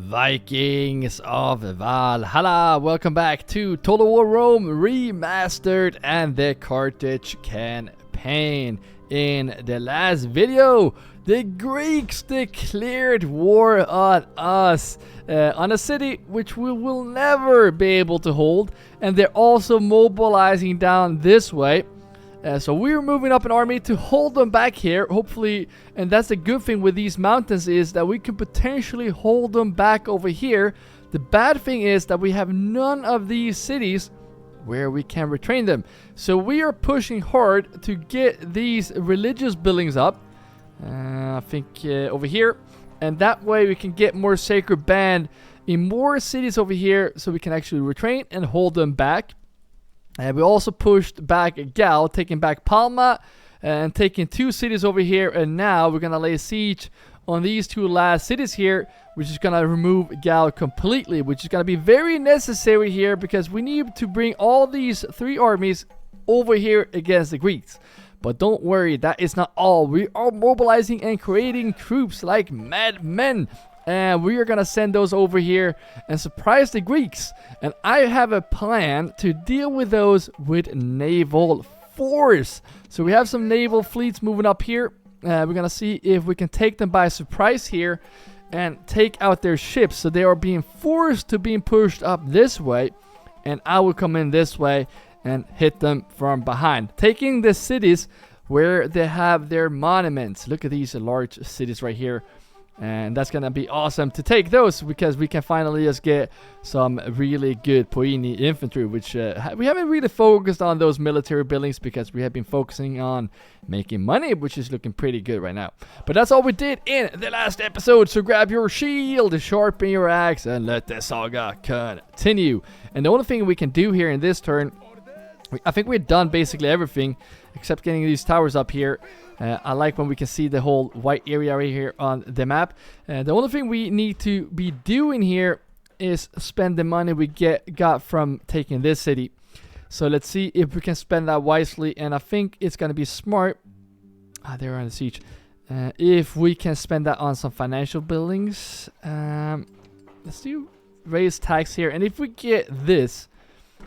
Vikings of Valhalla, welcome back to Total War Rome Remastered and the Carthage campaign. In the last video, the Greeks declared war on us, on a city which we will never be able to hold, and they're also mobilizing down this way. So we're moving up an army to hold them back here, hopefully, and that's the good thing with these mountains is that we can potentially hold them back over here. The bad thing is that we have none of these cities where we can retrain them. So we are pushing hard to get these religious buildings up, I think over here, and that way we can get more sacred band in more cities over here so we can actually retrain and hold them back. And we also pushed back Gaul, taking back Palma and taking 2 cities over here. And now we're going to lay siege on these 2 last cities here, which is going to remove Gaul completely, which is going to be very necessary here because we need to bring all these 3 armies over here against the Greeks. But don't worry, that is not all. We are mobilizing and creating troops like madmen. And we are going to send those over here and surprise the Greeks. And I have a plan to deal with those with naval force. So we have some naval fleets moving up here. We're going to see if we can take them by surprise here and take out their ships. So they are being forced to being pushed up this way. And I will come in this way and hit them from behind, taking the cities where they have their monuments. Look at these large cities right here. And that's gonna be awesome to take those because we can finally just get some really good Poini infantry, which we haven't really focused on those military buildings because we have been focusing on making money, which is looking pretty good right now. But that's all we did in the last episode, so grab your shield, sharpen your axe, and let the saga continue. And the only thing we can do here in this turn, I think we've done basically everything except getting these towers up here. I like when we can see the whole white area right here on the map. The only thing we need to be doing here is spend the money we got from taking this city. So let's see if we can spend that wisely, and I think it's going to be smart. They're on the siege. If we can spend that on some financial buildings. Let's do raise tax here, and if we get this,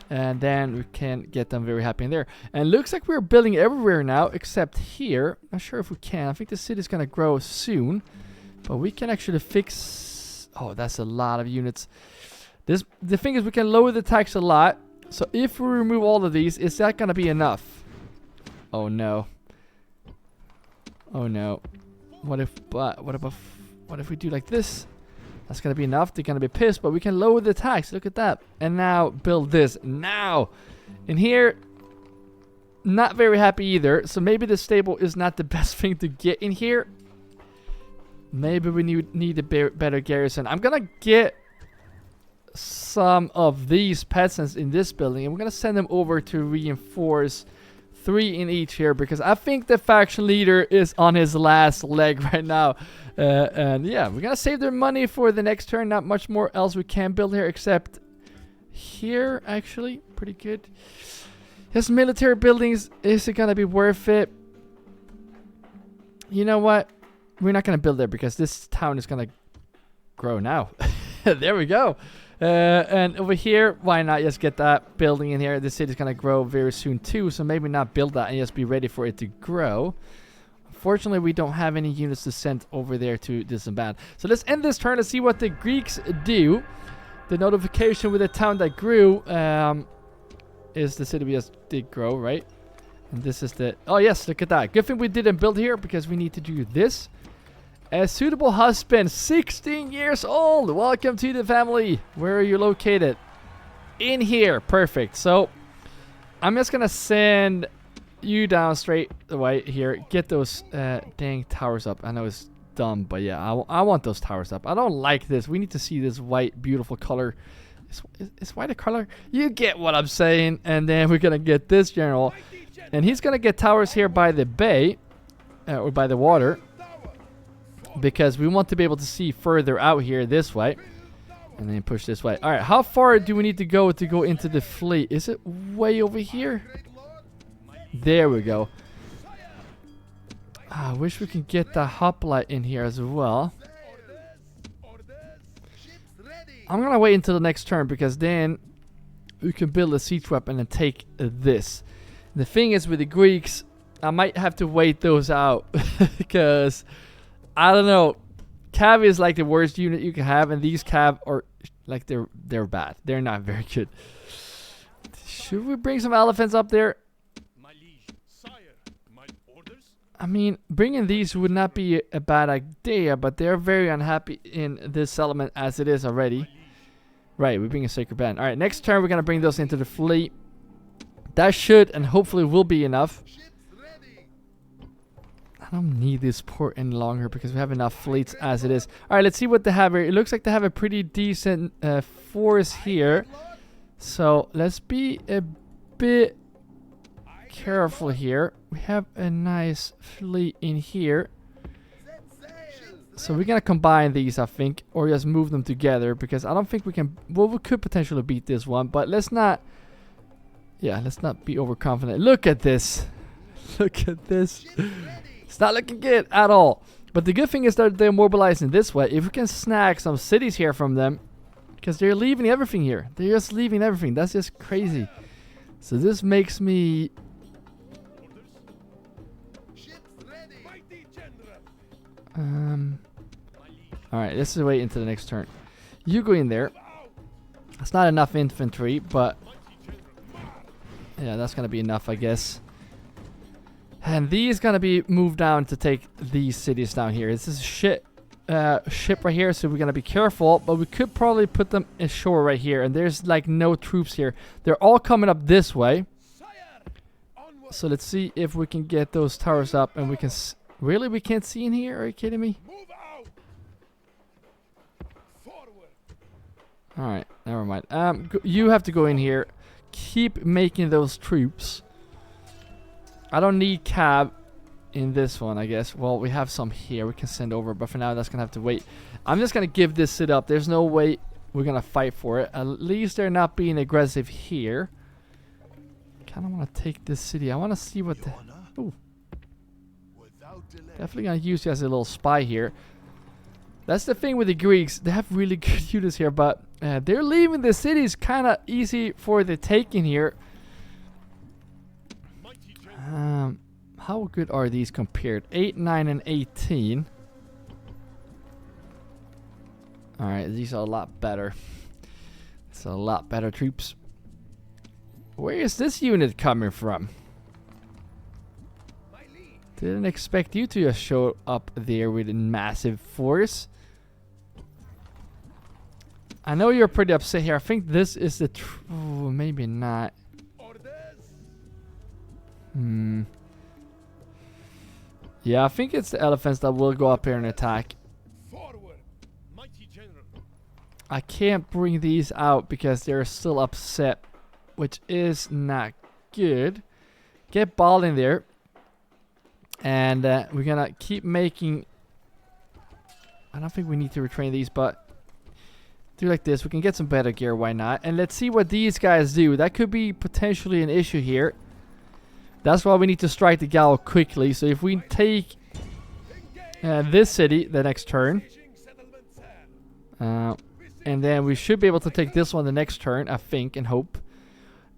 and then we can get them very happy in there. And it looks like we're building everywhere now except here. Not sure if we can. I think the city's gonna grow soon, but we can actually fix. Oh, that's a lot of units. The thing is, we can lower the tax a lot. So if we remove all of these, is that gonna be enough? Oh no. Oh no. What if we do like this? That's going to be enough. They're going to be pissed, but we can lower the tax. Look at that. And now build this. Now, in here, not very happy either. So maybe the stable is not the best thing to get in here. Maybe we need a better garrison. I'm going to get some of these peasants in this building, and we're going to send them over to reinforce 3 in each here because I think the faction leader is on his last leg right now. And yeah, we're gonna save their money for the next turn. Not much more else we can build here except here, actually. Pretty good. Yes, military buildings. Is it gonna be worth it? You know what? We're not gonna build there because this town is gonna grow now. There we go. And over here, why not just get that building in here? The city's gonna grow very soon too, so maybe not build that and just be ready for it to grow. Unfortunately, we don't have any units to send over there to disband. So let's end this turn and see what the Greeks do. The notification with the town that grew is the city we just did grow, right? And this is the... Oh yes, look at that. Good thing we didn't build here because we need to do this. A suitable husband, 16 years old. Welcome to the family. Where are you located? In here. Perfect. So I'm just going to send you down straight away here. Get those dang towers up. I know it's dumb, but yeah, I want those towers up. I don't like this. We need to see this white, beautiful color. Is white a color? You get what I'm saying. And then we're going to get this general. And he's going to get towers here by the bay. Or by the water. Because we want to be able to see further out here this way. And then push this way. Alright, how far do we need to go into the fleet? Is it way over here? There we go. I wish we could get the hoplite in here as well. I'm gonna wait until the next turn because then we can build a siege weapon and take this. The thing is with the Greeks, I might have to wait those out because I don't know. Cav is like the worst unit you can have, and these Cav are like they're bad. They're not very good. Should we bring some elephants up there? My liege, sire, my orders? I mean, bringing these would not be a bad idea, but they're very unhappy in this settlement as it is already. Right, we bring a sacred band. All right, next turn we're gonna bring those into the fleet. That should and hopefully will be enough. I don't need this port any longer because we have enough fleets as it is. All right, let's see what they have here. It looks like they have a pretty decent force here. So let's be a bit careful here. We have a nice fleet in here. So we're going to combine these, I think, or just move them together because I don't think we can... Well, we could potentially beat this one, but let's not... Yeah, let's not be overconfident. Look at this. Look at this. It's not looking good at all. But the good thing is that they're mobilizing this way. If we can snag some cities here from them, because they're leaving everything here. They're just leaving everything. That's just crazy. So this makes me... Alright, let's just wait until the next turn. You go in there. That's not enough infantry, but... Yeah, that's going to be enough, I guess. And these gonna be moved down to take these cities down here. This is a ship right here, so we're gonna be careful. But we could probably put them ashore right here. And there's like no troops here. They're all coming up this way. So let's see if we can get those towers up. And we can... Really? We can't see in here? Are you kidding me? Alright, never mind. You have to go in here. Keep making those troops. I don't need cab in this one, I guess. Well, we have some here we can send over, but for now that's gonna have to wait. I'm just gonna give this sit up. There's no way we're gonna fight for it. At least they're not being aggressive here. Kinda wanna take this city. I wanna see what the... Ooh. Definitely gonna use you as a little spy here. That's the thing with the Greeks. They have really good units here, but they're leaving the cities kinda easy for the taking here. How good are these compared? 8, 9, and 18. Alright, these are a lot better. It's a lot better troops. Where is this unit coming from? Didn't expect you to just show up there with a massive force. I know you're pretty upset here. I think this is the... Ooh, maybe not. Yeah, I think it's the elephants that will go up here and attack. I can't bring these out because they're still upset, which is not good. Get Ball in there. And we're gonna keep making... I don't think we need to retrain these, but... Do like this. We can get some better gear, why not? And let's see what these guys do. That could be potentially an issue here. That's why we need to strike the Gaul quickly. So if we take this city the next turn, and then we should be able to take this one the next turn, I think and hope.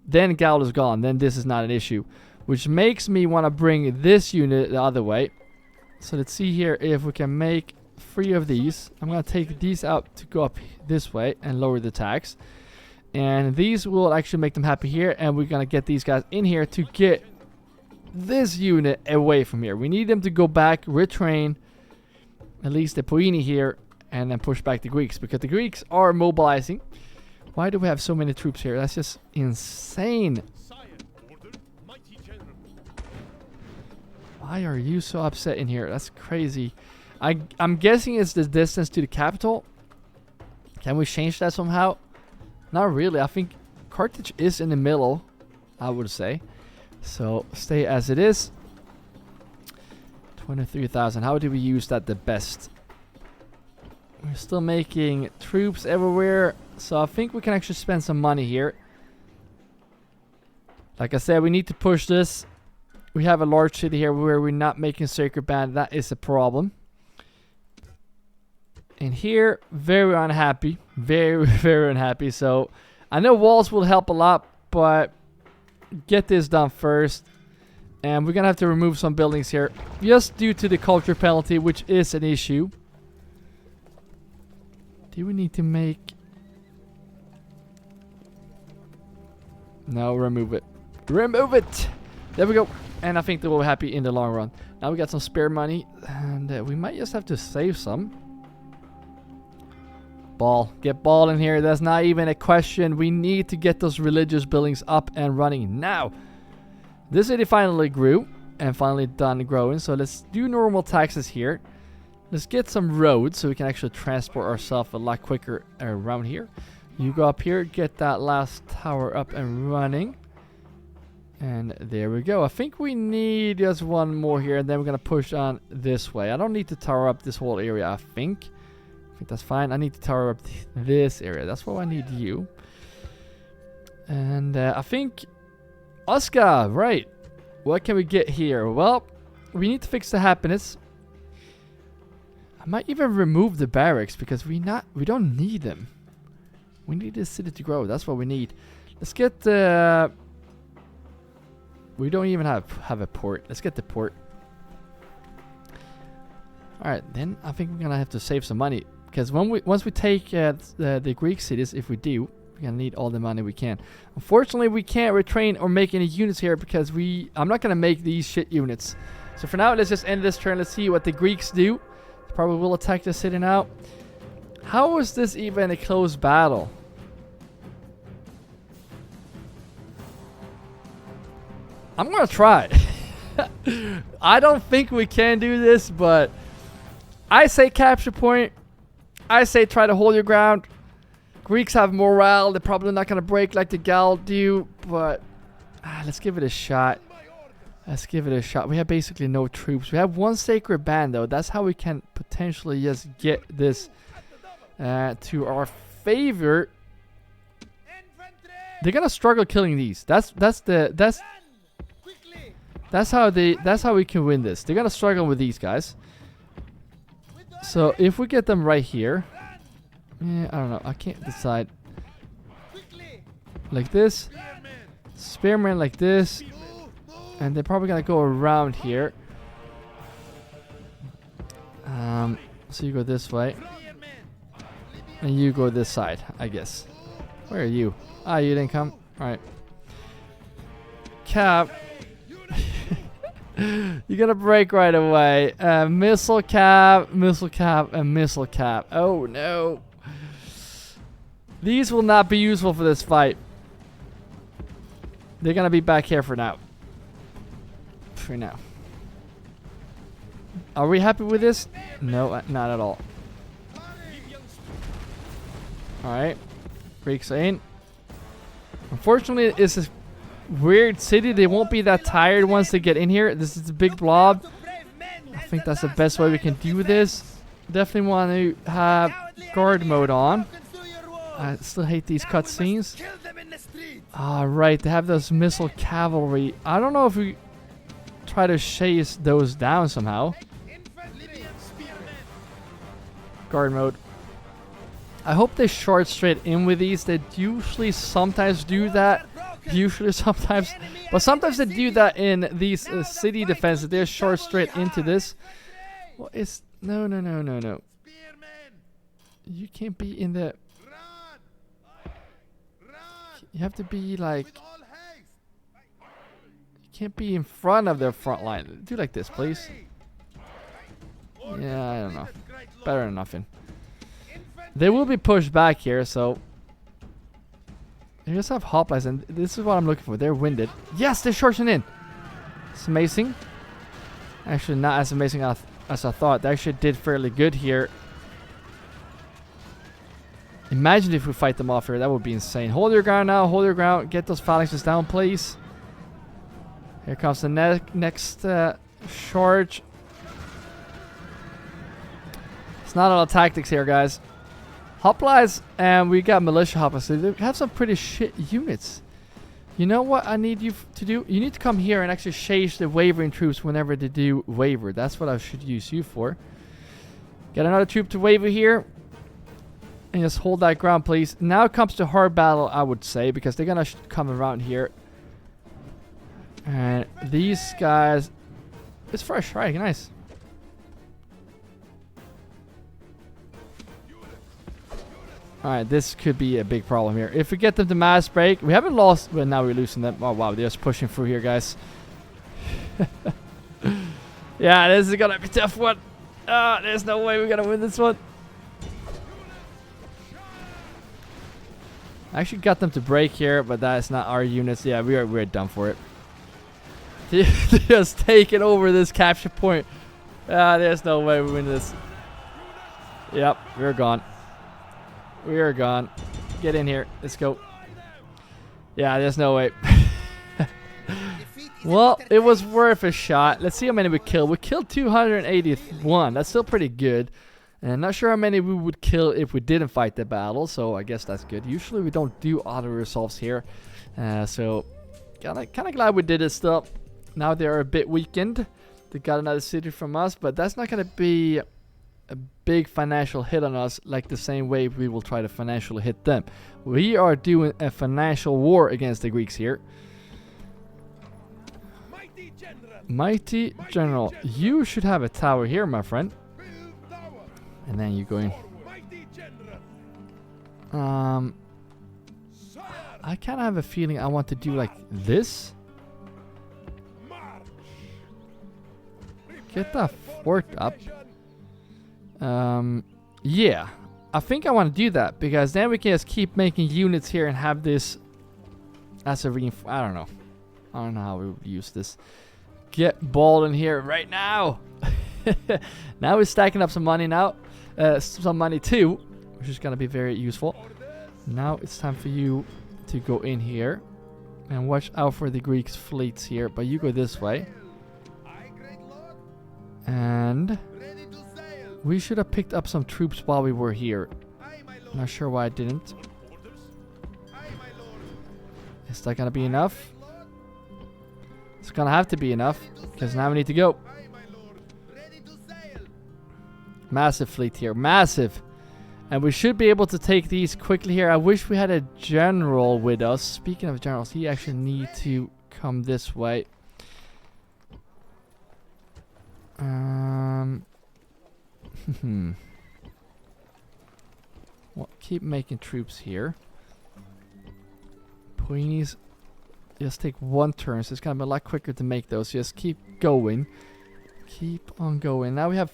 Then Gaul is gone. Then this is not an issue, which makes me want to bring this unit the other way. So let's see here if we can make 3 of these. I'm gonna take these out to go up this way and lower the tax, and these will actually make them happy here. And we're gonna get these guys in here to get this unit away from here. We need them to go back, retrain at least the Poini here, and then push back the Greeks, because the Greeks are mobilizing. Why do we have so many troops here? That's just insane. Why are you so upset in here? That's crazy. I'm guessing it's the distance to the capital. Can we change that somehow? Not really. I think Carthage is in the middle, I would say. So stay as it is. 23,000. How do we use that the best? We're still making troops everywhere, so I think we can actually spend some money here. Like I said, we need to push this. We have a large city here where we're not making Sacred Band. That is a problem. In here, very unhappy. Very, very unhappy. So, I know walls will help a lot, but get this done first. And we're going to have to remove some buildings here. Just due to the culture penalty, which is an issue. Do we need to make... No, remove it. Remove it! There we go. And I think they will be happy in the long run. Now we got some spare money. And we might just have to save some. Ball. Get ball in here. That's not even a question. We need to get those religious buildings up and running now. This city finally grew. And finally done growing. So let's do normal taxes here. Let's get some roads so we can actually transport ourselves a lot quicker around here. You go up here. Get that last tower up and running. And there we go. I think we need just one more here. And then we're going to push on this way. I don't need to tower up this whole area, I think. I think that's fine. I need to tower up this area. That's why I need you. And I think... Oscar, right. What can we get here? Well, we need to fix the happiness. I might even remove the barracks because we don't need them. We need this city to grow. That's what we need. Let's get the... We don't even have a port. Let's get the port. Alright, then I think we're going to have to save some money. Because once we take the Greek cities, if we do, we're going to need all the money we can. Unfortunately, we can't retrain or make any units here because I'm not going to make these shit units. So for now, let's just end this turn. Let's see what the Greeks do. They probably will attack the city now. How is this even a close battle? I'm going to try. I don't think we can do this, but I say capture point. I say try to hold your ground. Greeks have morale. They're probably not going to break like the Gaul do, but let's give it a shot. Let's give it a shot. We have basically no troops. We have one sacred band, though. That's how we can potentially just get this to our favor. They're going to struggle killing these. That's how we can win this. They're going to struggle with these guys. So if we get them right here, I don't know. I can't decide. Like this, spearman like this, and they're probably gonna go around here. So you go this way, and you go this side, I guess. Where are you? Ah, you didn't come. All right. Cap. You're gonna break right away. Missile cap, and missile cap. Oh no. These will not be useful for this fight. They're gonna be back here for now. For now. Are we happy with this? No, not at all. Alright. Greeks in. Unfortunately, it's a weird city. They won't be that tired once they get in here. This is a big blob. I think that's the best way we can do this. Definitely want to have guard mode on. I still hate these cutscenes. Alright, they have those missile cavalry. I don't know if we try to chase those down somehow. Guard mode. I hope they short straight in with these. They usually sometimes do that. Sometimes. But sometimes they do that in these city defenses. They're short straight into this. What is... No. You can't be in the... You have to be like... You can't be in front of their front line. Do like this, please. Yeah, I don't know. Better than nothing. They will be pushed back here, so... They just have hoplites, and this is what I'm looking for. They're winded. Yes, they're charging in. It's amazing. Actually, not as amazing as I thought. They actually did fairly good here. Imagine if we fight them off here. That would be insane. Hold your ground now. Hold your ground. Get those phalanxes down, please. Here comes the next charge. It's not a lot of tactics here, guys. Hoplites, and we got militia hoplites. So they have some pretty shit units. You know what I need you to do? You need to come here and actually chase the wavering troops whenever they do waver. That's what I should use you for. Get another troop to waver here. And just hold that ground, please. Now comes the hard battle, I would say, because they're gonna come around here. And these guys... It's fresh, right? Nice. Alright, this could be a big problem here. If we get them to mass break, we haven't lost, but now we're losing them. Oh wow, they're just pushing through here, guys. Yeah, this is gonna be a tough one. There's no way we're gonna win this one. I actually got them to break here, but that's not our units. Yeah, we're done for it. They're just taking over this capture point. There's no way we win this. Yep, we're gone. We are gone. Get in here. Let's go. Yeah, there's no way. Well, it was worth a shot. Let's see how many we killed. We killed 281. That's still pretty good. And not sure how many we would kill if we didn't fight the battle. So I guess that's good. Usually we don't do auto resolves here. So kind of glad we did it still. Now they are a bit weakened. They got another city from us. But that's not going to be a big financial hit on us like the same way we will try to financially hit them. We are doing a financial war against the Greeks here. Mighty General, you should have a tower here, my friend. And then you go in. I kind of have a feeling I want to do like this. Get that fort up. Yeah, I think I want to do that because then we can just keep making units here and have this as a reinforce. I don't know how we would use this. Get ball in here right now. Now we're stacking up some money now. Some money too, which is gonna be very useful. Now it's time for you to go in here and watch out for the Greeks fleets here, but you go this way. And we should have picked up some troops while we were here. Not sure why I didn't. Is that gonna be enough? It's gonna have to be enough, because now we need to go. Massive fleet here, massive. And we should be able to take these quickly here. I wish we had a general with us. Speaking of generals, he actually need to come this way. Well, keep making troops here. Please just take one turn, so it's gonna be a lot quicker to make those. Just keep going. Keep on going. Now we have,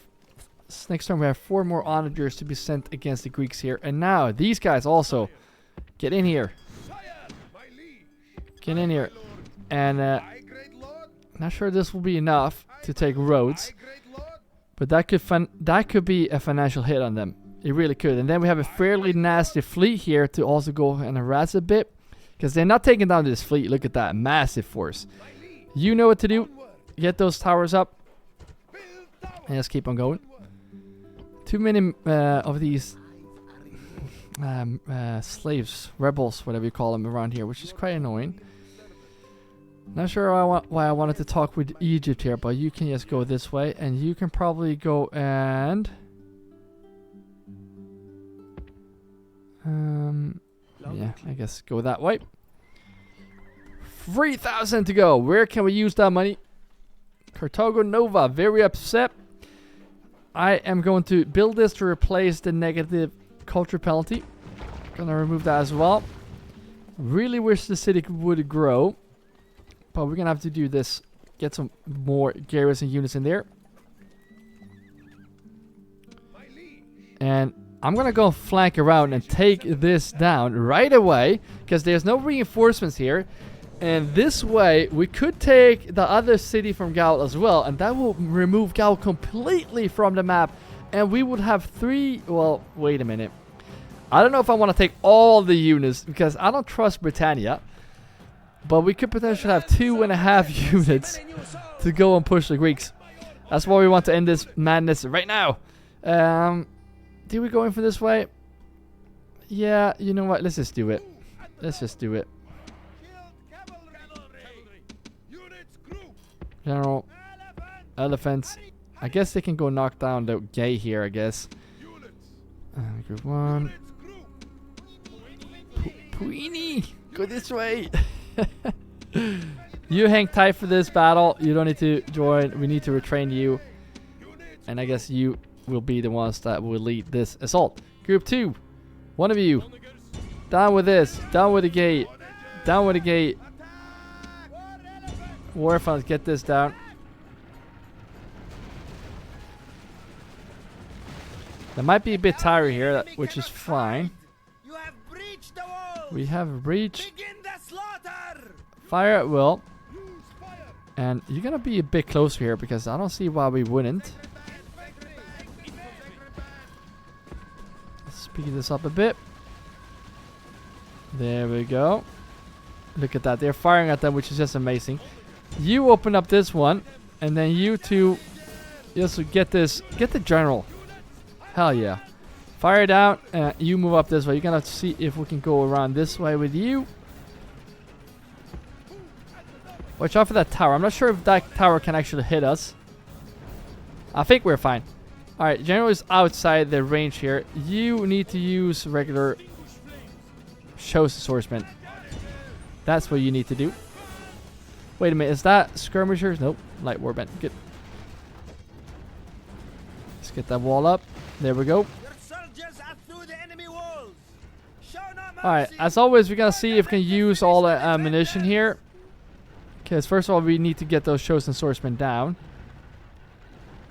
next turn we have 4 more onagers to be sent against the Greeks here. And now these guys also. Get in here. Get in here. And not sure this will be enough to take Rhodes. But that could be a financial hit on them. It really could. And then we have a fairly nasty fleet here to also go and harass a bit. Because they're not taking down this fleet. Look at that. Massive force. You know what to do. Get those towers up. And just keep on going. Too many of these slaves, rebels, whatever you call them around here. Which is quite annoying. Not sure why I wanted to talk with Egypt here. But you can just go this way. And you can probably go and... yeah, I guess go that way. 3,000 to go. Where can we use that money? Carthago Nova, very upset. I am going to build this to replace the negative culture penalty. Gonna remove that as well. Really wish the city would grow. But we're gonna have to do this. Get some more garrison units in there. And I'm gonna go flank around and take this down right away, because there's no reinforcements here. And this way we could take the other city from Gaul as well, and that will remove Gaul completely from the map. And we would have 3... well, wait a minute. I don't know if I want to take all the units, because I don't trust Britannia. But we could potentially have 2.5 units to go and push the Greeks. That's why we want to end this madness right now. Did we go in for this way? Yeah, you know what? Let's just do it. Let's just do it. General. Elephants. I guess they can go knock down the gate here, I guess. Group 1. Puini! Go this way! You hang tight for this battle. You don't need to join. We need to retrain you. And I guess you will be the ones that will lead this assault. Group 2. One of you. Down with this. Down with the gate. Down with the gate. Warfunds, get this down. That might be a bit tired here, which is fine. You have breached the walls. We have breached. Begin the slaughter. Fire at will. And you're gonna be a bit closer here because I don't see why we wouldn't. Let's speed this up a bit. There we go. Look at that. They're firing at them, which is just amazing. You open up this one, and then you two just get this. Get the general. Hell yeah. Fire it out. You move up this way. You're gonna have to see if we can go around this way with you. Watch out for that tower. I'm not sure if that tower can actually hit us. I think we're fine. Alright, general is outside the range here. You need to use regular chosen swordsman. That's what you need to do. Wait a minute, is that skirmishers? Nope, light warband. Good. Let's get that wall up. There we go. Your soldiers are through the enemy walls. Show no mercy. Alright, as always, we're gonna see if we can use all the ammunition here. Because first of all, we need to get those chosen swordsmen down.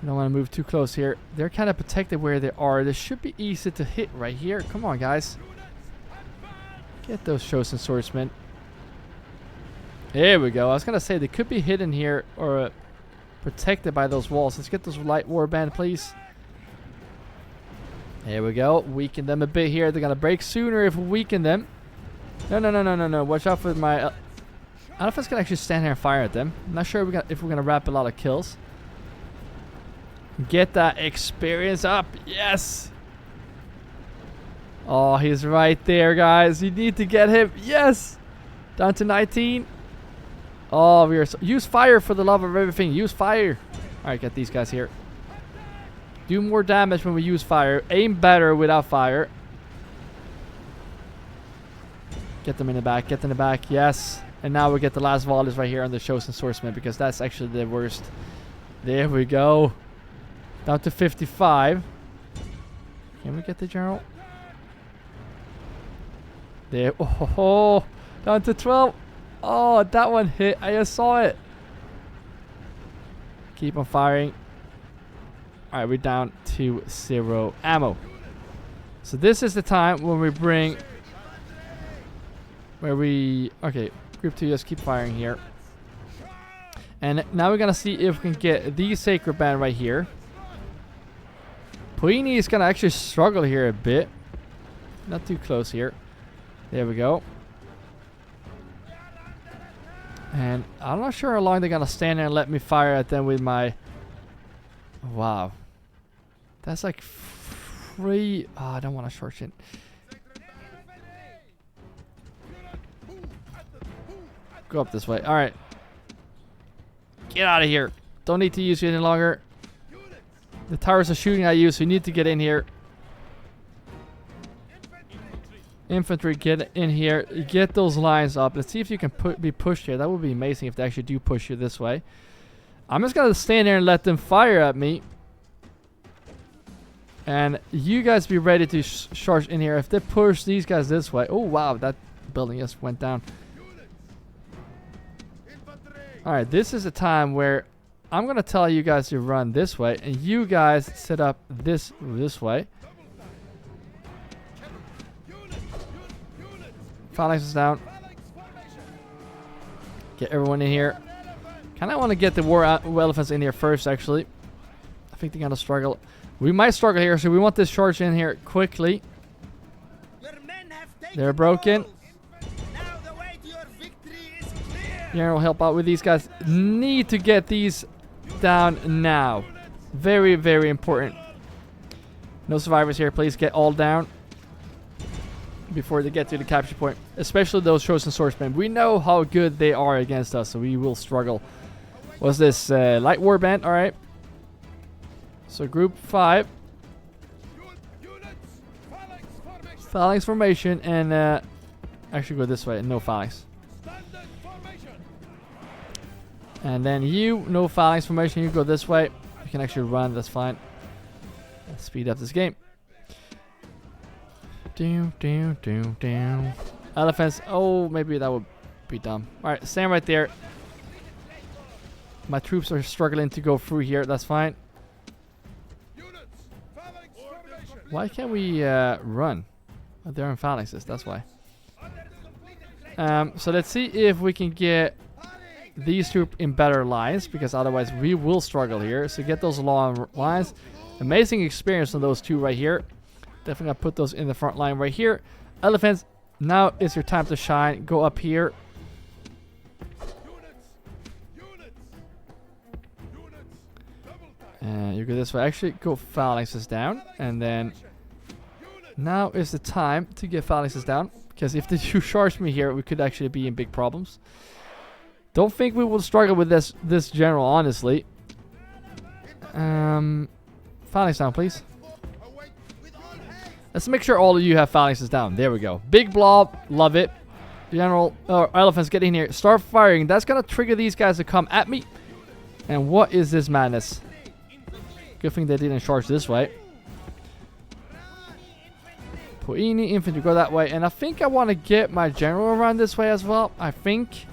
We don't want to move too close here. They're kind of protected where they are. This should be easy to hit right here. Come on, guys. Get those chosen swordsmen. There we go. I was going to say they could be hidden here or protected by those walls. Let's get those light warband, please. There we go. Weaken them a bit here. They're going to break sooner if we weaken them. No. Watch out for my... I don't know if it's going to actually stand here and fire at them. I'm not sure if we're going to wrap a lot of kills. Get that experience up. Yes. Oh, he's right there, guys. You need to get him. Yes. Down to 19. Oh, we are... use fire for the love of everything. Use fire. All right, get these guys here. Do more damage when we use fire. Aim better without fire. Get them in the back. Get them in the back. Yes. And now we get the last volleys right here on the chosen swordsman because that's actually the worst. There we go. Down to 55. Can we get the general? There. Oh, down to 12. Oh, that one hit. I just saw it. Keep on firing. Alright, we're down to 0 ammo. So this is the time when we bring... Okay. Group 2, just keep firing here. And now we're gonna see if we can get the sacred band right here. Puini is gonna actually struggle here a bit. Not too close here. There we go. And I'm not sure how long they're gonna stand there and let me fire at them with my... Wow. That's like 3... Oh, I don't want to short shit. Go up this way. Alright. Get out of here. Don't need to use you any longer. The towers are shooting at you, so you need to get in here. Infantry, get in here. Get those lines up. Let's see if you can be pushed here. That would be amazing if they actually do push you this way. I'm just going to stand there and let them fire at me. And you guys be ready to charge in here. If they push these guys this way. Oh, wow. That building just went down. Alright, this is a time where I'm going to tell you guys to run this way. And you guys set up this way. Phalanx is down. Get everyone in here. Kind of want to get the war elephants in here first, actually. I think they're going to struggle. We might struggle here, so we want this charge in here quickly. They're broken. General will help out with these guys. Need to get these down now. Very, very important. No survivors here. Please get all down before they get to the capture point. Especially those chosen swordsmen. We know how good they are against us, so we will struggle. What's this? Light warband. Alright. So group 5. Units, phalanx formation. Phalanx formation and actually go this way. No phalanx. Standard formation. And then you, no phalanx formation. You go this way. You can actually run. That's fine. Let's speed up this game. Elephants. Oh, maybe that would be dumb. Alright, stand right there. My troops are struggling to go through here. That's fine. Units, phalanx formation. Why can't we run? Oh, they're in phalanxes. That's why. So let's see if we can get these troops in better lines, because otherwise we will struggle here. So get those long lines. Amazing experience on those two right here. Definitely gonna put those in the front line right here. Elephants, now is your time to shine. Go up here. And you go this way. Actually, go phalanxes down. And then now is the time to get phalanxes down. Because if they do charge me here, we could actually be in big problems. Don't think we will struggle with this general, honestly. Phalanx down, please. Let's make sure all of you have phalanxes down. There we go. Big blob. Love it. General, elephants, get in here. Start firing. That's going to trigger these guys to come at me. And what is this madness? Good thing they didn't charge this way. Puini infantry, go that way. And I think I want to get my general around this way as well. I think.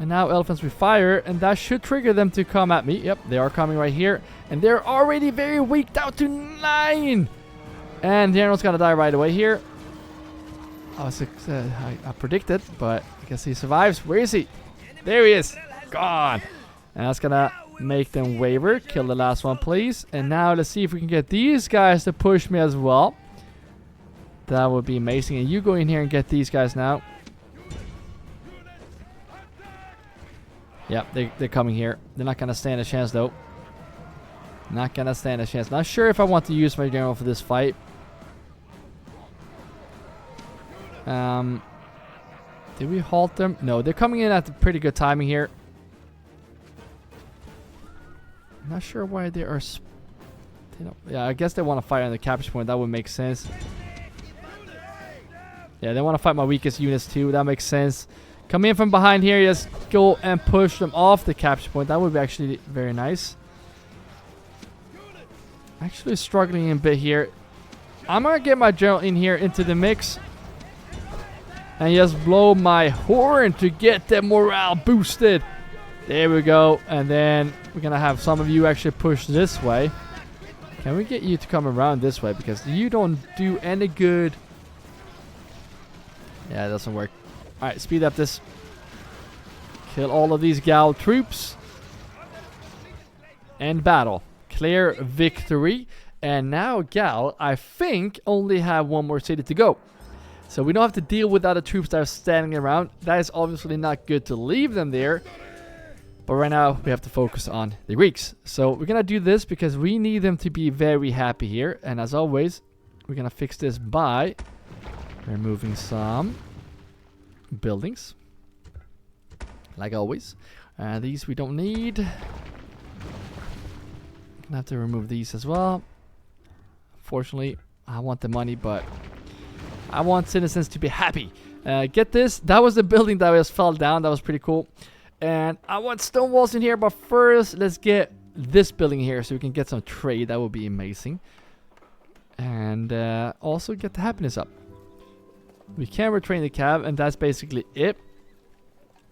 And now elephants will fire. And that should trigger them to come at me. Yep, they are coming right here. And they're already very weak. Down to 9. And general's going to die right away here. I predicted, but I guess he survives. Where is he? There he is. Gone. And that's going to make them waver. Kill the last one, please. And now let's see if we can get these guys to push me as well. That would be amazing. And you go in here and get these guys now. Yep, they're coming here. They're not going to stand a chance, though. Not going to stand a chance. Not sure if I want to use my general for this fight. Did we halt them? No, they're coming in at a pretty good timing here. Not sure why they are... yeah, I guess they want to fight on the capture point. That would make sense. Yeah, they want to fight my weakest units too. That makes sense. Come in from behind here. Just go and push them off the capture point. That would be actually very nice. Actually struggling a bit here. I'm going to get my general in here into the mix. And just blow my horn to get the morale boosted. There we go. And then we're going to have some of you actually push this way. Can we get you to come around this way? Because you don't do any good. Yeah, it doesn't work. Alright, speed up this. Kill all of these Gaul troops. End battle. Clear victory. And now Gaul, I think, only have one more city to go. So we don't have to deal with other troops that are standing around. That is obviously not good to leave them there. But right now, we have to focus on the Greeks. So we're going to do this because we need them to be very happy here. And as always, we're going to fix this by removing some buildings. Like always. These we don't need. Going to have to remove these as well. Unfortunately, I want the money, but I want citizens to be happy. Get this. That was the building that just fell down. That was pretty cool. And I want stone walls in here, but first let's get this building here so we can get some trade. That would be amazing. And also get the happiness up. We can retrain the cab, and that's basically it.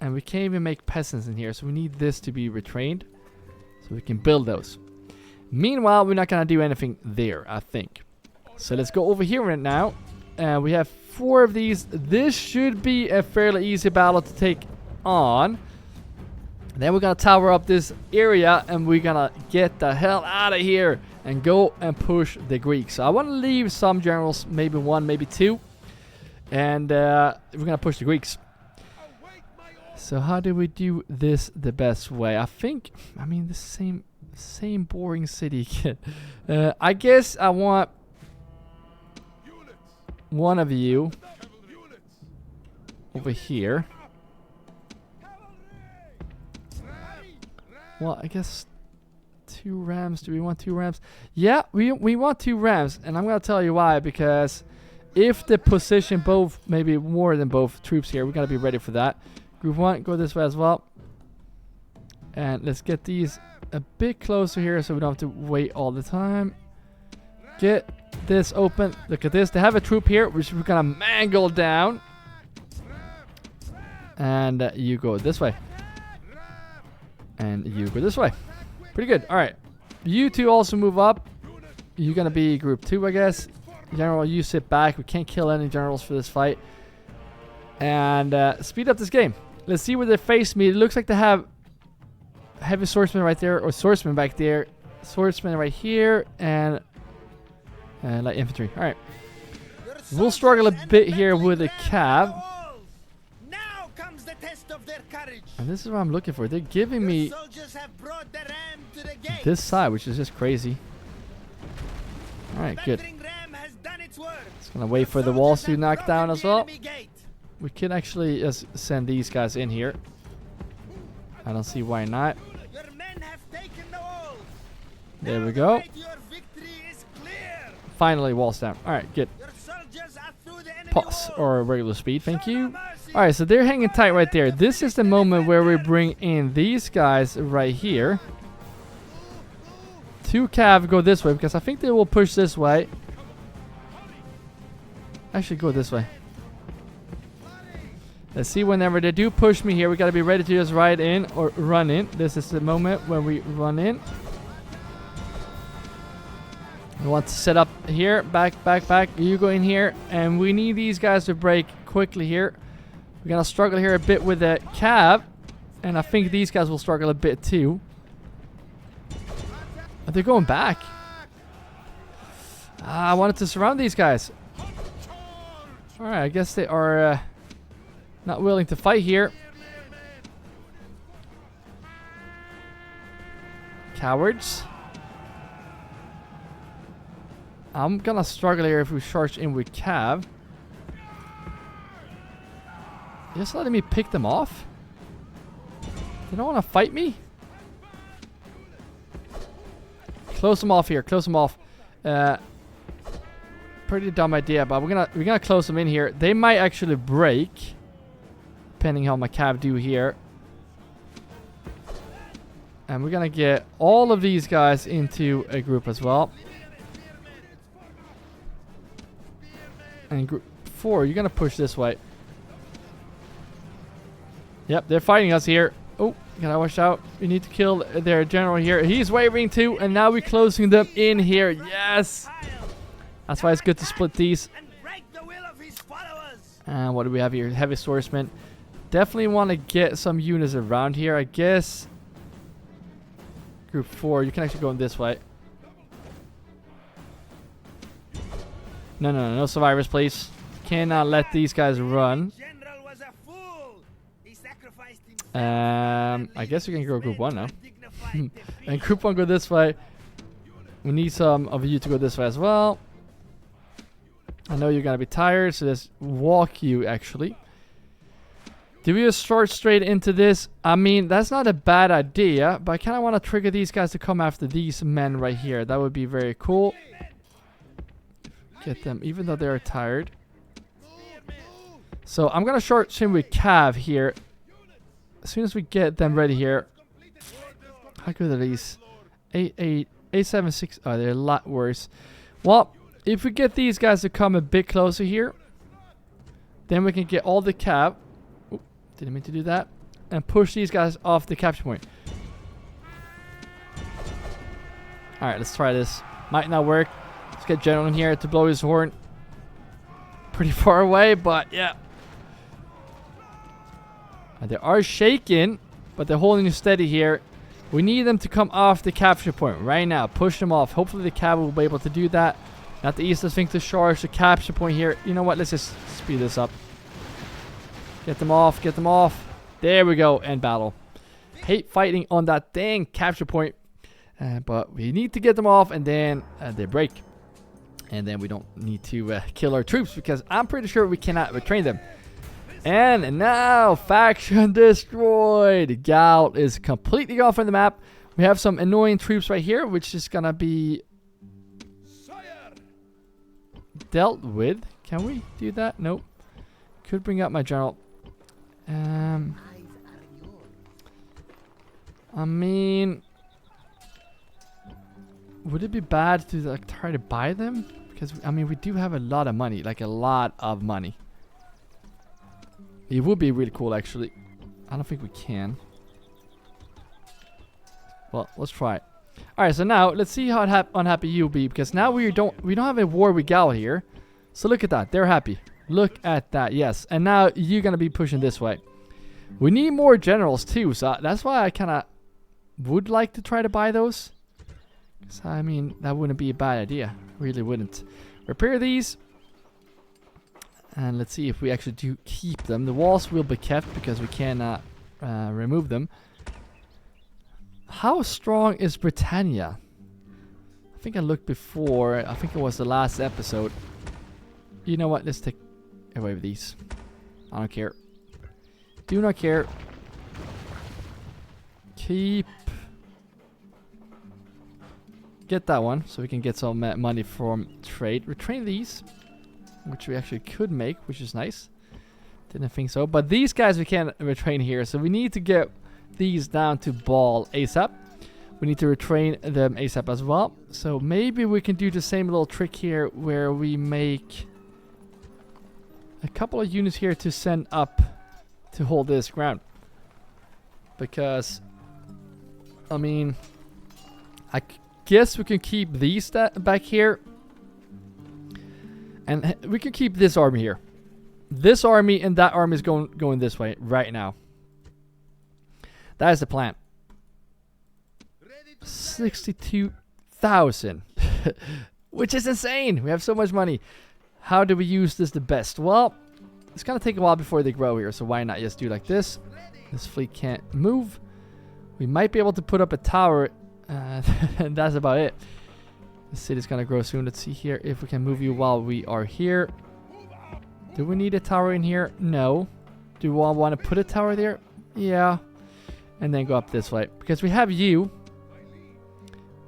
And we can't even make peasants in here, so we need this to be retrained so we can build those. Meanwhile, we're not going to do anything there, I think. So let's go over here right now. We have 4 of these. This should be a fairly easy battle to take on. Then we're going to tower up this area, and we're going to get the hell out of here and go and push the Greeks. So I want to leave some generals, maybe 1, maybe 2. And we're going to push the Greeks. So how do we do this the best way? I think, I mean, the same boring city. I guess I want one of you over here. Well, I guess 2 rams. Do we want 2 rams? Yeah, we want 2 rams. And I'm going to tell you why. Because if they position both, maybe more than both troops here, we got to be ready for that. Group 1, go this way as well. And let's get these a bit closer here so we don't have to wait all the time. Get this open. Look at this. They have a troop here, which we're going to mangle down. And you go this way. And you go this way. Pretty good. All right. You two also move up. You're going to be group 2, I guess. General, you sit back. We can't kill any generals for this fight. And speed up this game. Let's see where they face me. It looks like they have heavy swordsman right there. Or swordsman back there. Swordsman right here. And light infantry. All right. We'll struggle a bit here with the cav. And this is what I'm looking for. They're giving me this side, which is just crazy. Alright, good. Just gonna wait for the walls to knock down as well. We can actually just send these guys in here. I don't see why not. There we go. Finally, walls down. Alright, good. Pause or regular speed, thank you. Alright, so they're hanging tight right there. This is the moment where we bring in these guys right here. 2 cav go this way because I think they will push this way. Actually, go this way. Let's see, whenever they do push me here, we got to be ready to just ride in or run in. This is the moment when we run in. We want to set up here. Back. You go in here. And we need these guys to break quickly here. We're going to struggle here a bit with the cav. And I think these guys will struggle a bit too. But they're going back. I wanted to surround these guys. Alright, I guess they are not willing to fight here. Cowards. I'm going to struggle here if we charge in with cav. Just letting me pick them off? They don't want to fight me? Close them off here. Close them off. Pretty dumb idea, but we're gonna close them in here. They might actually break, depending how my cav do here. And we're gonna get all of these guys into a group as well. And group 4, you're gonna push this way. Yep, they're fighting us here. Oh, gotta watch out. We need to kill their general here. He's wavering too, and now we're closing them in here. Yes! That's why it's good to split these. And what do we have here? Heavy swordsman. Definitely want to get some units around here, I guess. Group 4, you can actually go in this way. No survivors, please. Cannot let these guys run. I guess we can go group 1 now. And group 1 go this way. We need some of you to go this way as well. I know you're gonna be tired, so let's walk you actually. Do we just start straight into this? I mean, that's not a bad idea, but I kind of want to trigger these guys to come after these men right here. That would be very cool. Get them, even though they're tired. So I'm gonna short swim with cav here. As soon as we get them ready here. How good are these? 876. Oh, they're a lot worse. Well, if we get these guys to come a bit closer here, then we can get all the cav. Oop, didn't mean to do that. And push these guys off the capture point. Alright, let's try this. Might not work. Let's get General in here to blow his horn. Pretty far away, but yeah. And they are shaking, but they're holding steady here. We need them to come off the capture point right now. Push them off. Hopefully the cav will be able to do that. Not the easiest thing to charge the capture point here. You know what? Let's just speed this up. Get them off. Get them off. There we go. End battle. Hate fighting on that dang capture point. But we need to get them off, and then they break. And then we don't need to kill our troops, because I'm pretty sure we cannot retrain them. And now, faction destroyed. Gaul is completely off from the map. We have some annoying troops right here, which is gonna be Sire! dealt with. Can we do that? Nope. Could bring up my general. I mean, would it be bad to like try to buy them? Because I mean, we do have a lot of money, like a lot of money. It would be really cool, actually. I don't think we can. Well, let's try it. All right, so now let's see how unhappy you'll be, because now we don't have a war with Gaul here. So look at that, they're happy. Look at that, yes. And now you're gonna be pushing this way. We need more generals too, so that's why I kind of would like to try to buy those. So, I mean, that wouldn't be a bad idea. Really wouldn't. Repair these. And let's see if we actually do keep them. The walls will be kept because we cannot remove them. How strong is Britannia? I think I looked before. I think it was the last episode. You know what? Let's take away with these. I don't care. Do not care. Keep. Get that one so we can get some money from trade. Retrain these, which we actually could make, which is nice. Didn't think so. But these guys we can't retrain here, so we need to get these down to ball ASAP. We need to retrain them ASAP as well. So maybe we can do the same little trick here where we make a couple of units here to send up to hold this ground. Because, I mean, I guess we can keep these back here. And we can keep this army here. This army and that army is going this way right now. That is the plan. 62,000. Which is insane. We have so much money. How do we use this the best? Well, it's going to take a while before they grow here. So why not just do like this? This fleet can't move. We might be able to put up a tower. And that's about it. The city's going to grow soon. Let's see here if we can move you while we are here. Do we need a tower in here? No. Do we want to put a tower there? Yeah. And then go up this way. Because we have you.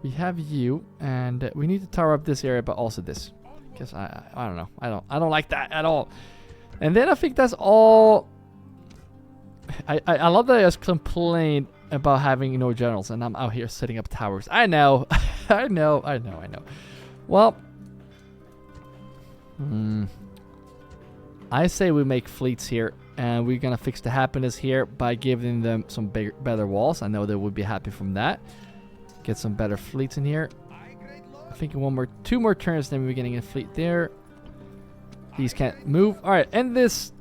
We have you. And we need to tower up this area, but also this. Because I don't know. I don't like that at all. And then I think that's all. I love that I just complained about having no generals, and I'm out here setting up towers. I know. I know. Well, I say we make fleets here, and we're gonna fix the happiness here by giving them some better walls. I know they would be happy from that. Get some better fleets in here. I think two more turns, then we're getting a fleet there. These can't move. All right, end this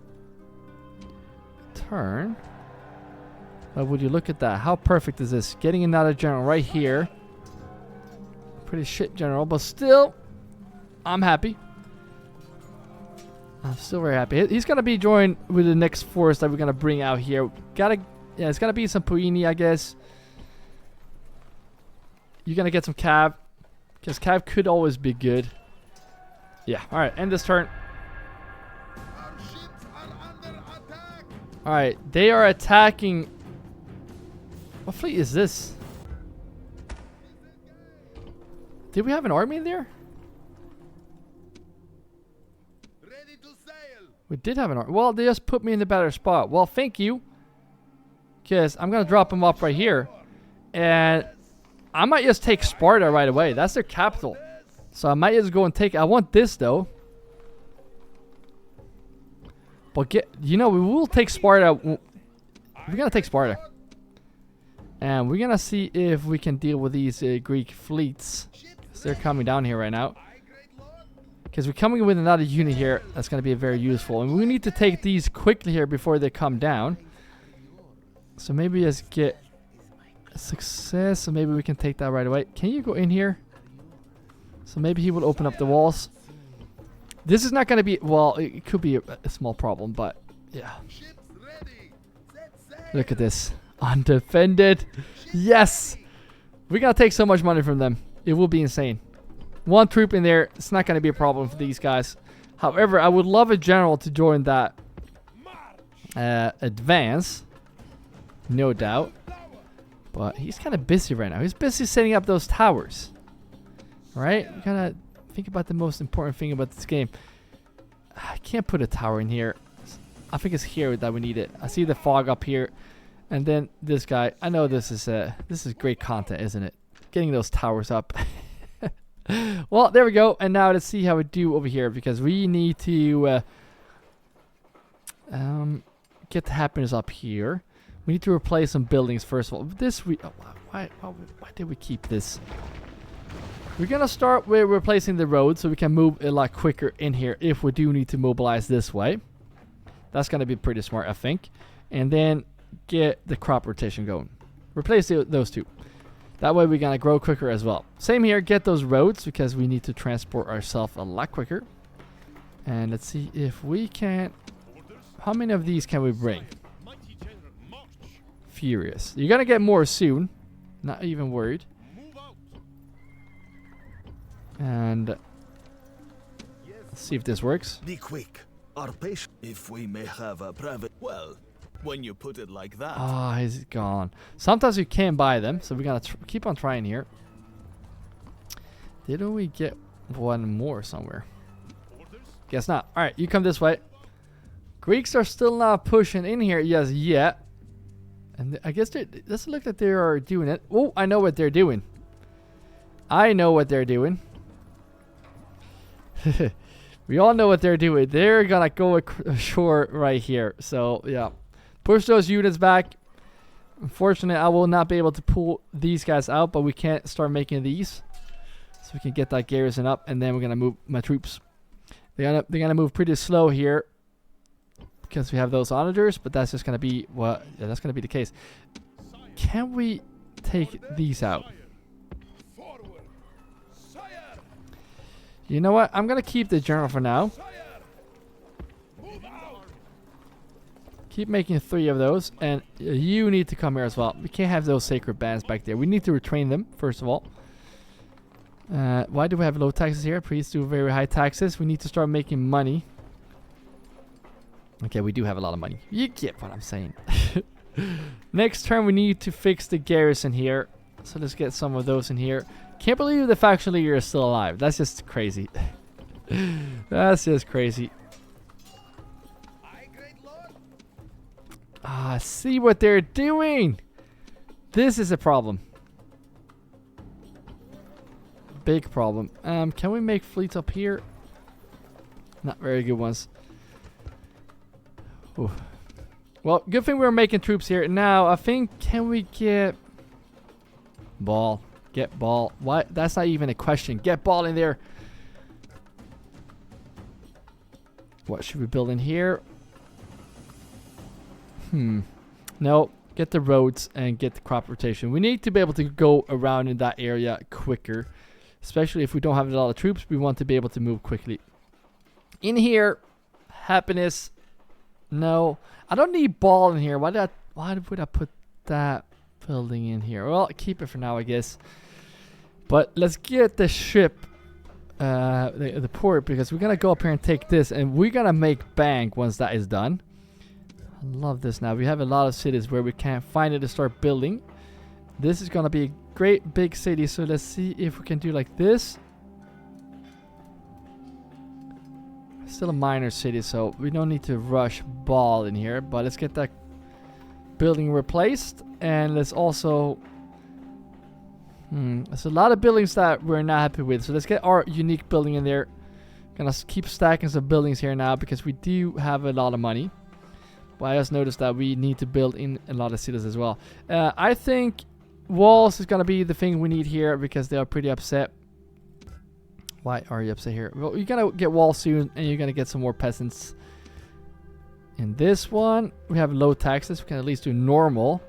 turn. But would you look at that? How perfect is this? Getting another general right here. Pretty shit general, but still, I'm happy. I'm still very happy. He's gonna be joined with the next force that we're gonna bring out here. Yeah, it's gonna be some Puini, I guess. You're gonna get some Cav, because Cav could always be good. Yeah. All right. End this turn. All right. They are attacking. What fleet is this? Did we have an army in there? Ready to sail. We did have an army. Well, they just put me in the better spot. Well, thank you. Because I'm going to drop them off right here. And I might just take Sparta right away. That's their capital. So I might just go and take... I want this, though. But we will take Sparta. We're going to take Sparta. And we're going to see if we can deal with these Greek fleets. They're coming down here right now. Because we're coming with another unit here. That's going to be very useful. And we need to take these quickly here before they come down. So maybe just get a success. So maybe we can take that right away. Can you go in here? So maybe he will open up the walls. This is not going to be... Well, it could be a small problem, but... Yeah. Look at this. Undefended. Yes! We're going to take so much money from them. It will be insane. One troop in there. It's not going to be a problem for these guys. However, I would love a general to join that advance. No doubt. But he's kind of busy right now. He's busy setting up those towers. Right? You gotta think about the most important thing about this game. I can't put a tower in here. I think it's here that we need it. I see the fog up here. And then this guy. I know this is great content, isn't it? Getting those towers up. Well, there we go. And now let's see how we do over here, because we need to get the happiness up here. We need to replace some buildings first of all. Why did we keep this? We're gonna start with replacing the road so we can move a lot quicker in here if we do need to mobilize this way. That's gonna be pretty smart, I think. And then get the crop rotation going. Replace those two. That way we're gonna grow quicker as well. Same here, get those roads because we need to transport ourselves a lot quicker. And let's see if we can. How many of these can we bring? Furious. You're gonna get more soon. Not even worried. And let's see if this works. Be quick. Our patient, if we may have a private. Well, when you put it like that. Ah, he's gone. Sometimes you can't buy them, so we're gonna keep on trying here. Didn't we get one more somewhere? Guess not. All right, you come this way. Greeks are still not pushing in here yet. And I guess it doesn't look like they are doing it. Oh, I know what they're doing. I know what they're doing. We all know what they're doing. They're gonna go ashore right here. So yeah, push those units back. Unfortunately, I will not be able to pull these guys out, but we can't start making these, so we can get that garrison up, and then we're gonna move my troops. They're gonna move pretty slow here because we have those onagers, but that's just gonna be that's gonna be the case. Can we take these out? You know what? I'm gonna keep the general for now. Keep making 3 of those, and you need to come here as well. We can't have those sacred bands back there. We need to retrain them first of all. Why do we have low taxes here? Please do very high taxes. We need to start making money. Okay, we do have a lot of money. You get what I'm saying. Next turn, we need to fix the garrison here. So let's get some of those in here. Can't believe the faction leader is still alive. That's just crazy. That's just crazy. Ah, see what they're doing. This is a problem. Big problem. Can we make fleets up here? Not very good ones. Ooh. Well, good thing we're making troops here. Now, I think, can we get ball? Get ball. What? That's not even a question. Get ball in there. What should we build in here? No. Get the roads and get the crop rotation. We need to be able to go around in that area quicker. Especially if we don't have a lot of troops. We want to be able to move quickly. In here. Happiness. No. I don't need ball in here. Why would I put that building in here? Well, keep it for now, I guess. But let's get the ship, the port, because we're gonna go up here and take this, and we're gonna make bank once that is done. I love this. Now we have a lot of cities where we can't find it to start building. This is gonna be a great big city, so let's see if we can do like this. Still a minor city, so we don't need to rush ball in here, but let's get that building replaced. And let's also there's a lot of buildings that we're not happy with, so let's get our unique building in there. Gonna keep stacking some buildings here now because we do have a lot of money, but I just noticed that we need to build in a lot of cities as well. I think walls is gonna be the thing we need here because they are pretty upset. Why are you upset here? Well, you're gonna get walls soon, and you're gonna get some more peasants. In this one, we have low taxes. We can at least do normal.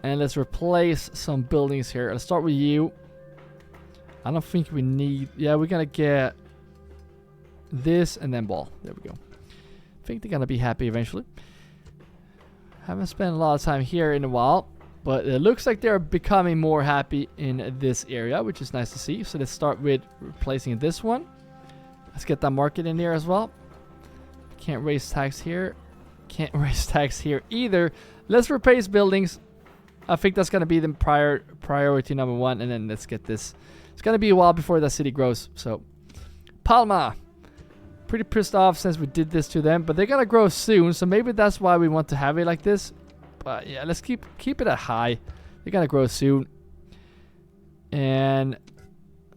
And let's replace some buildings here. Let's start with you. I don't think we need... Yeah, we're gonna get this and then ball. There we go. I think they're gonna be happy eventually. Haven't spent a lot of time here in a while, but it looks like they're becoming more happy in this area, which is nice to see. So let's start with replacing this one. Let's get that market in there as well. Can't raise tax here. Can't raise tax here either. Let's replace buildings. I think that's gonna be the priority number 1, and then let's get this. It's gonna be a while before that city grows. So, Palma, pretty pissed off since we did this to them, but they're gonna grow soon. So maybe that's why we want to have it like this. But yeah, let's keep it at high. They're gonna grow soon. And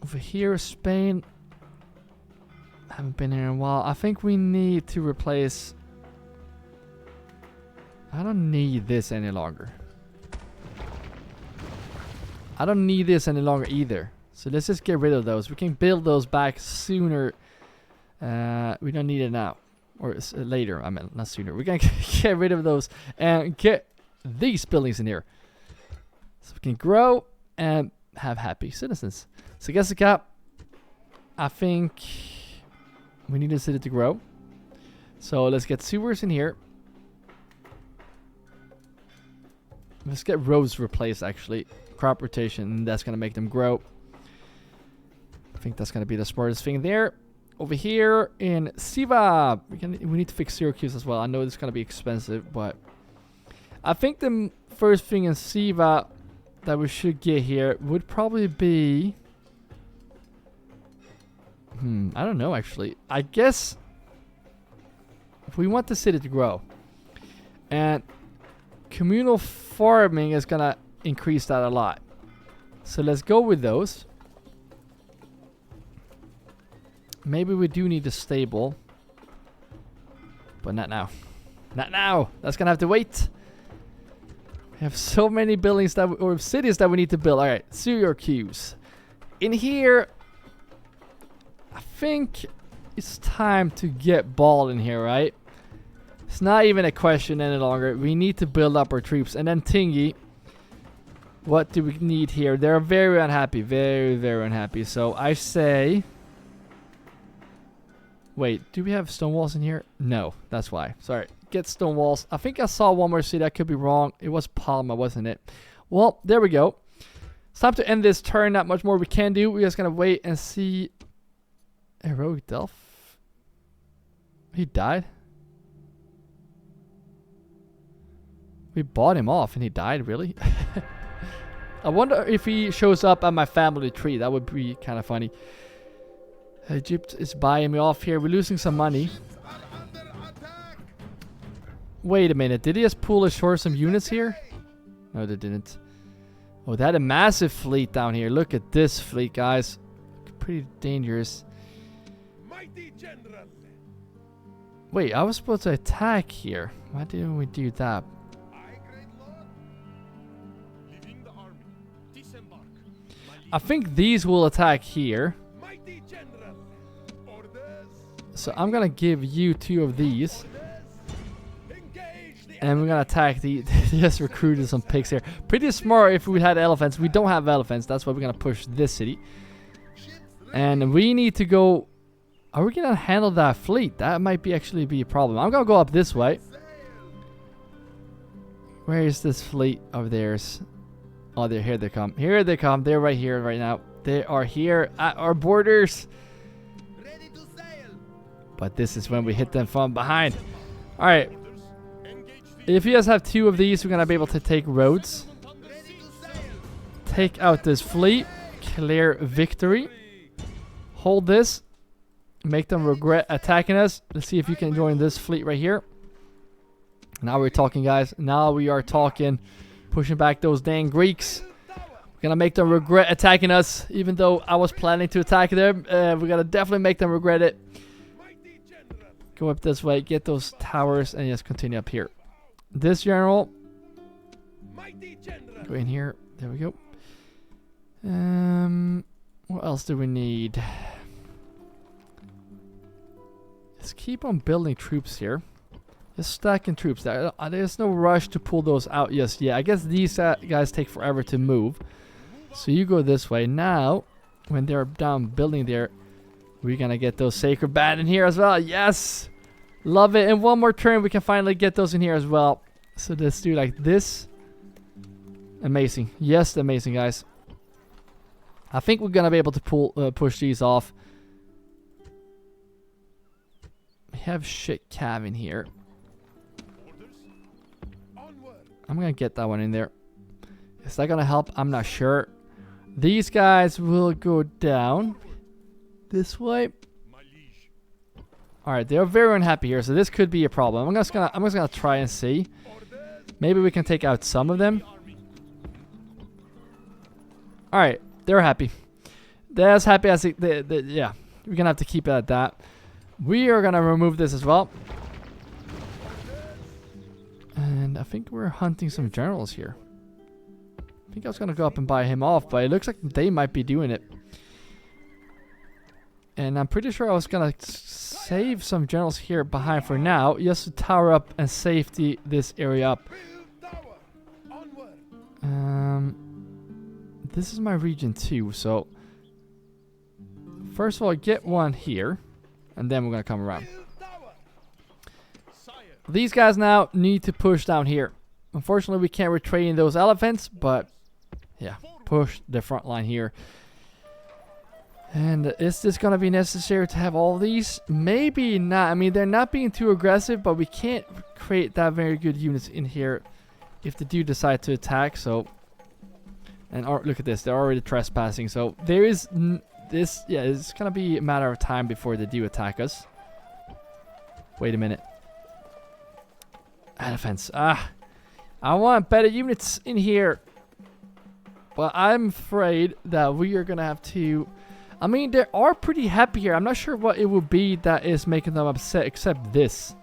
over here, Spain. Haven't been here in a while. I think we need to replace. I don't need this any longer. I don't need this any longer either. So let's just get rid of those. We can build those back sooner. We don't need it now. Or later. I mean, not sooner. We're going to get rid of those and get these buildings in here. So we can grow and have happy citizens. So Jessica, I think we need a city to grow. So let's get sewers in here. Let's get roads replaced actually. Crop rotation, that's going to make them grow. I think that's going to be the smartest thing there. Over here in Siva, we need to fix Syracuse as well. I know it's going to be expensive, but I think the first thing in Siva that we should get here would probably be... I don't know actually. I guess if we want the city to grow, and communal farming is going to increase that a lot. So let's go with those. Maybe we do need a stable, but not now. Not now. That's gonna have to wait. We have so many buildings that or cities that we need to build. All right, Syracuse. In here, I think it's time to get Ball in here, right? It's not even a question any longer. We need to build up our troops. And then Tingy. What do we need here? They're very unhappy. Very, very unhappy. So I say... Wait, do we have stone walls in here? No, that's why. Sorry. Get stone walls. I think I saw one more city. I could be wrong. It was Palma, wasn't it? Well, there we go. It's time to end this turn. Not much more we can do. We're just going to wait and see... Heroic Delph? He died? We bought him off and he died, really? I wonder if he shows up at my family tree. That would be kind of funny. Egypt is buying me off here. We're losing some money. Wait a minute. Did he just pull ashore some units here? No, they didn't. Oh, they had a massive fleet down here. Look at this fleet, guys. Pretty dangerous. Wait, I was supposed to attack here. Why didn't we do that? I think these will attack here. So I'm gonna give you 2 of these. And we're gonna attack the... just recruited some pigs here. Pretty smart if we had elephants. We don't have elephants. That's why we're gonna push this city. And we need to go... Are we gonna handle that fleet? That might be actually be a problem. I'm gonna go up this way. Where is this fleet of theirs? Oh, they're here. They come. Here they come. They're right here right now. They are here at our borders. But this is when we hit them from behind. All right. If you guys have 2 of these, we're going to be able to take roads. Take out this fleet. Clear victory. Hold this. Make them regret attacking us. Let's see if you can join this fleet right here. Now we're talking, guys. Now we are talking. Pushing back those dang Greeks. We're gonna make them regret attacking us. Even though I was planning to attack them. We're gonna definitely make them regret it. Go up this way. Get those towers. And just continue up here. This general. Go in here. There we go. What else do we need? Let's keep on building troops here. Just stacking troops. There's no rush to pull those out just yet. I guess these guys take forever to move. So you go this way. Now, when they're down building there, we're going to get those sacred band in here as well. Yes! Love it. In one more turn, we can finally get those in here as well. So let's do like this. Amazing. Yes, amazing, guys. I think we're going to be able to push these off. We have shit cav in here. I'm gonna get that one in there. Is that gonna help? I'm not sure. These guys will go down this way. My liege. All right, they're very unhappy here, so this could be a problem. I'm just gonna try and see. Maybe we can take out some of them. All right, they're happy. They're as happy as yeah. We're gonna have to keep it at that. We are gonna remove this as well. And I think we're hunting some generals here. I think I was gonna go up and buy him off, but it looks like they might be doing it. And I'm pretty sure I was gonna save some generals here behind for now, just to tower up and safety this area up. This is my region too, so first of all, get one here, and then we're gonna come around. These guys now need to push down here. Unfortunately, we can't retrain those elephants, but yeah, push the front line here. And is this gonna be necessary to have all these? Maybe not. I mean, they're not being too aggressive, but we can't create that very good units in here if they do decide to attack. So, and look at this, they're already trespassing. So there is this. Yeah, it's gonna be a matter of time before they do attack us. Wait a minute. Elephants. I want better units in here. But I'm afraid that we are gonna have to. I mean, they are pretty happy here. I'm not sure what it would be that is making them upset, except this.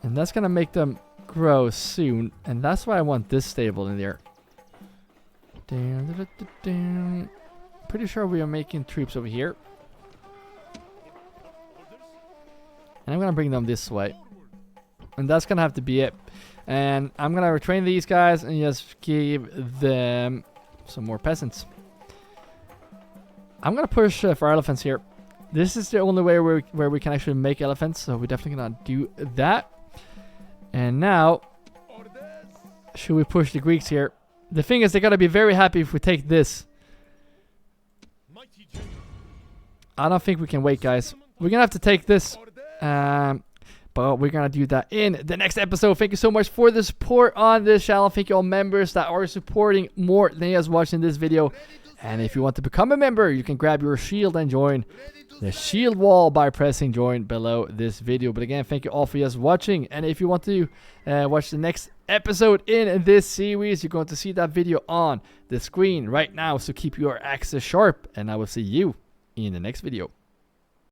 And that's gonna make them grow soon. And that's why I want this stable in there. Pretty sure we are making troops over here. And I'm gonna bring them this way. And that's gonna have to be it. And I'm gonna retrain these guys and just give them some more peasants. I'm gonna push for elephants here. This is the only way where we can actually make elephants, so we're definitely gonna do that. And now, should we push the Greeks here? The thing is, they're gonna be very happy if we take this. I don't think we can wait, guys. We're gonna have to take this. But we're gonna do that in the next episode. Thank you so much for the support on this channel. Thank you all members that are supporting more than you guys watching this video. And if you want to become a member, you can grab your shield and join the shield wall by pressing join below this video. But again, thank you all for just watching. And if you want to watch the next episode in this series, you're going to see that video on the screen right now. So keep your axes sharp, and I will see you in the next video.